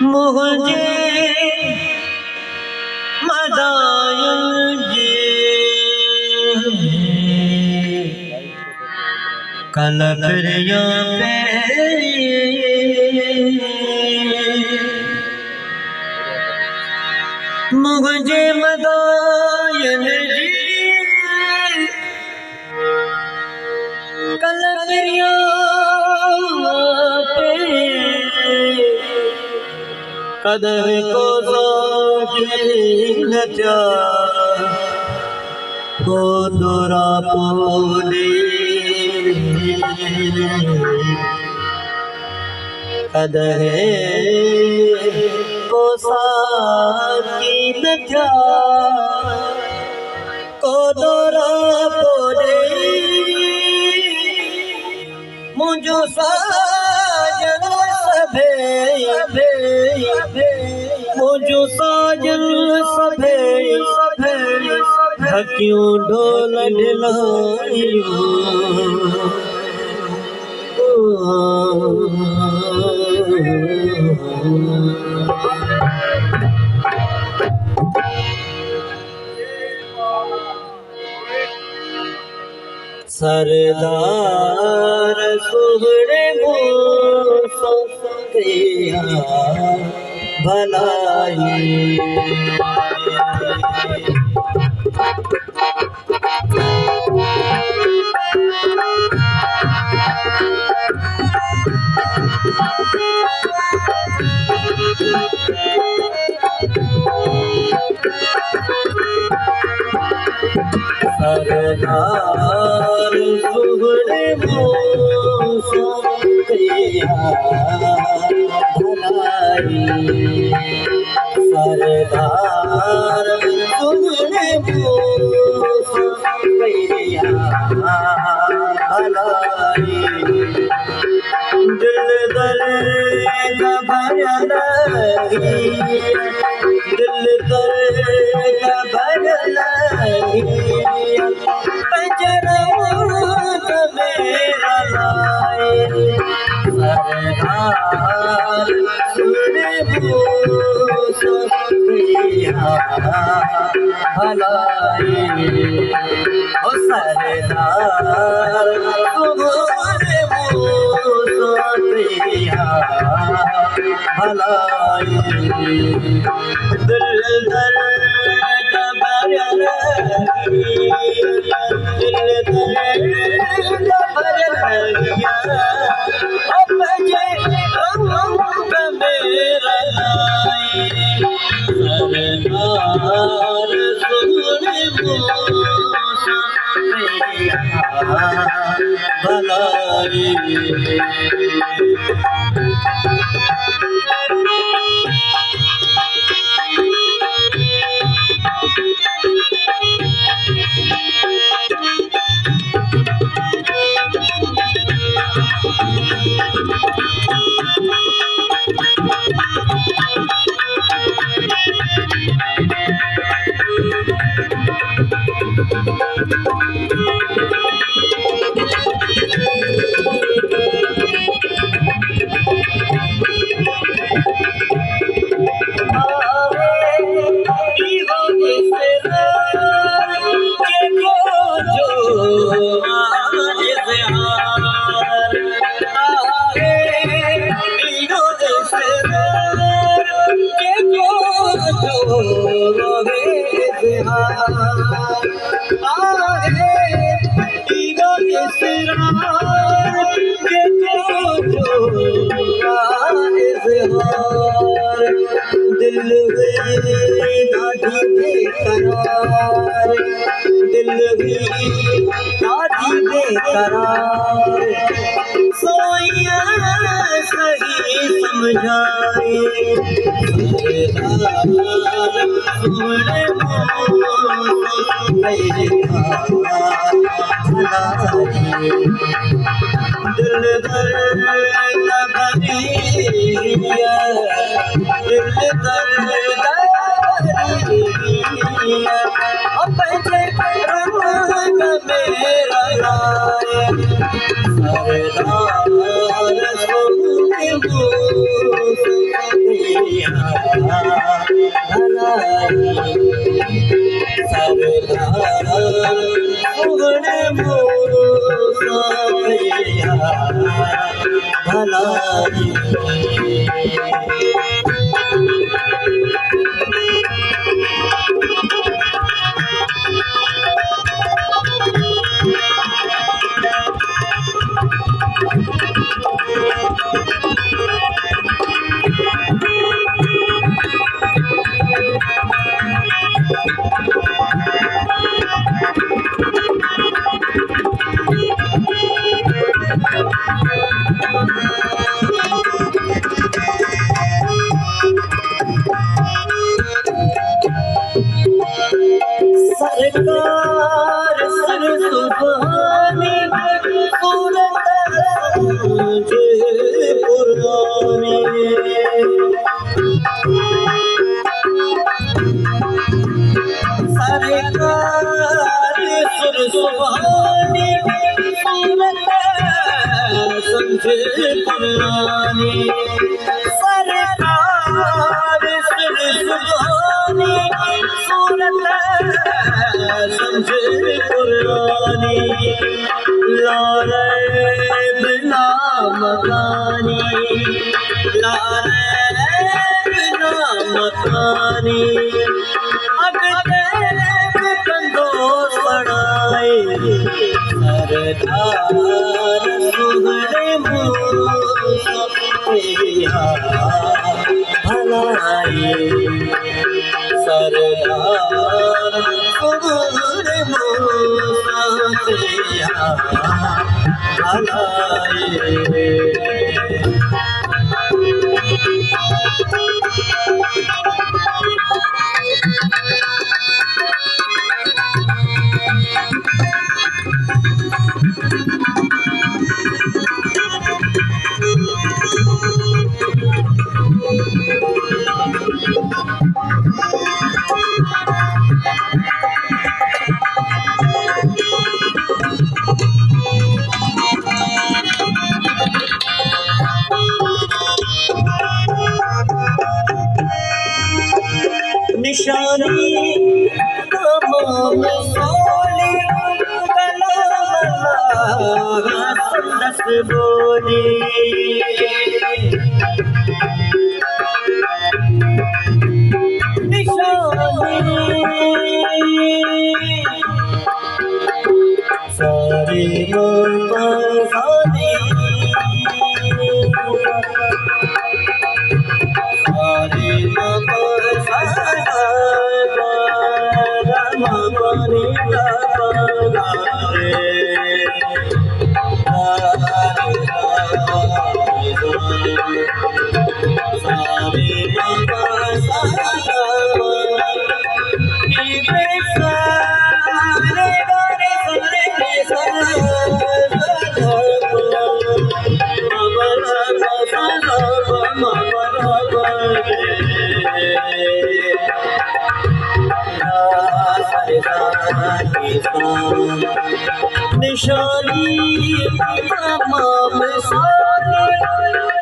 मुझे मदायुं जे कलकरिया पे मुझे मदायुं जी कलकरिया कदर को नचा को दोरा पोले कदर को साकी नचा को दोरा पोले मुझो साजन सभे मुझो साजन सभे क्यों ढोल ढिलाइयो सरदार सुहरे मूसो किया भलाई सरदार सुहरे मूसो किया भलाई सरदार सुहरे मूसो किया भलाई दिल दर्द भर लगी दिल दर्द भर लगी मेरा लाए सरदार सुने मूसो किया भलाई ओ सरदार सुने मूसो किया भलाई दिल दर्द भर लगी दिल दर्द भर लगिया अब जे रंग मेरा लाए सरदार सुने मूसो किया भलाई दिल बेकरार दिल बेकरार सोया सही समझाए दिल दर्द भरिया दिल दर्द भरिया अपने रंग मेरा लाए सरदार सोने मुझिया भलाई सरदार सोने मुझिया भलाई सरकार सर सुभानी सूरत मुझे पुरानी सरकार सर सुभानी सूरत समझे पुरानी सरकार सर सुभानी सूरत समझे पुरानी लारे बिना मकानी लारे बिना मकानी अगते कंदो पड़ाए सरदार सुगड़े मुझिया भलाई सरदार सुगड़े मुझिया भलाई निशानी तमाम सोली कलाम संदस बोली निशानी सारी मुबादी सारी निशानी तमाम सोनी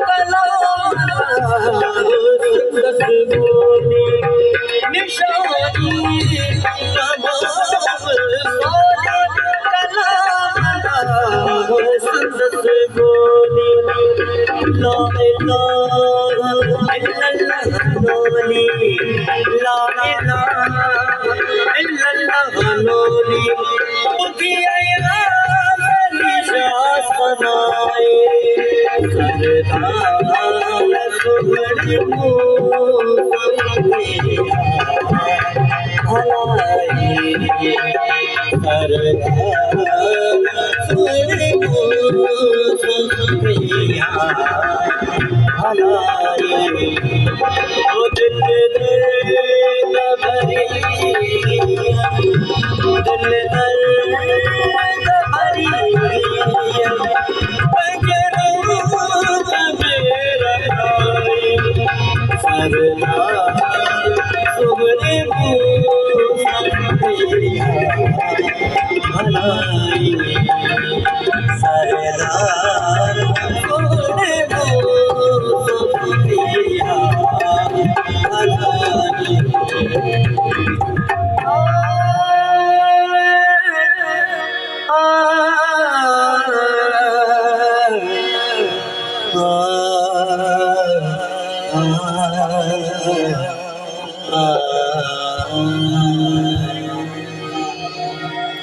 कलाम संदस बोली निशानी तमाम सोनी कलाम संदस बोली ला इलाहा इल्लल्लाह लोली ला इलाहा इल्लल्लाह लोली सरदार सुगड़े मुझिया भलाई सरदार सुगड़े मुझिया भलाई ओ दिल दर्द भरिया सरदार